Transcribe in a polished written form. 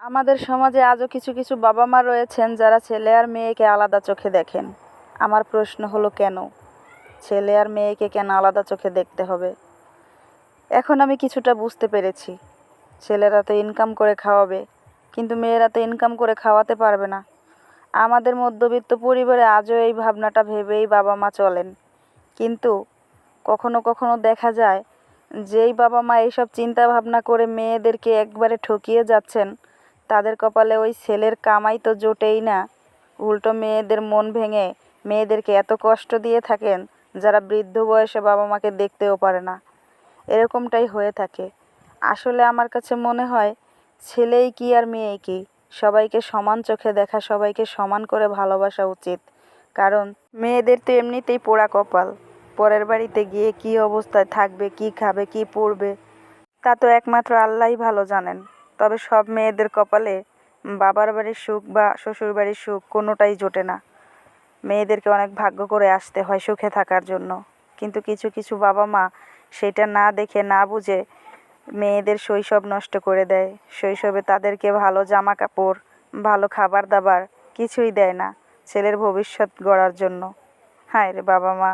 আমাদের সমাজে আজও কিছু কিছু বাবা মা রয়েছেন যারা ছেলে আর মেয়েকে আলাদা চোখে দেখেন। আমার প্রশ্ন হলো কেন? ছেলে আর মেয়েকে কেন আলাদা চোখে দেখতে হবে? এখন আমি কিছুটা বুঝতে পেরেছি। ছেলেরা তো ইনকাম করে খাওয়াবে, কিন্তু মেয়েরা তো ইনকাম করে খাওয়াতে পারবে না। আমাদের মধ্যবিত্ত পরিবারে আজও এই ভাবনাটা ভেবেই বাবা মা চলেন। কিন্তু কখনো কখনো দেখা যায় যেই বাবা মা এইসব চিন্তা ভাবনা করে মেয়েদেরকে একবারে ঠকিয়ে যাচ্ছেন, তাদের কপালে ওই ছেলের কামাই তো জোটেই না। উল্টো মেয়েদের মন ভেঙে মেয়েদেরকে এত কষ্ট দিয়ে থাকেন, যারা বৃদ্ধ বয়সে বাবা মাকে দেখতেও পারে না। এরকমটাই হয়ে থাকে। আসলে আমার কাছে মনে হয়, ছেলেই কি আর মেয়েই কি, সবাইকে সমান চোখে দেখা, সবাইকে সমান করে ভালোবাসা উচিত। কারণ মেয়েদের তো এমনিতেই পোড়া কপাল। পরের বাড়িতে গিয়ে কী অবস্থায় থাকবে, কী খাবে, কী পরবে, তা তো একমাত্র আল্লাহই ভালো জানেন। তবে সব মেয়েদের কপালে বাবার বাড়ির সুখ বা শ্বশুর বাড়ির সুখ কোনোটাই জোটে না। মেয়েদেরকে অনেক ভাগ্য করে আসতে হয় সুখে থাকার জন্য। কিন্তু কিছু কিছু বাবা মা সেটা না দেখে না বুঝে মেয়েদের শৈশব নষ্ট করে দেয়। শৈশবে তাদেরকে ভালো জামা কাপড়, ভালো খাবার দাবার কিছুই দেয় না ছেলের ভবিষ্যৎ গড়ার জন্য। হায় রে বাবা মা!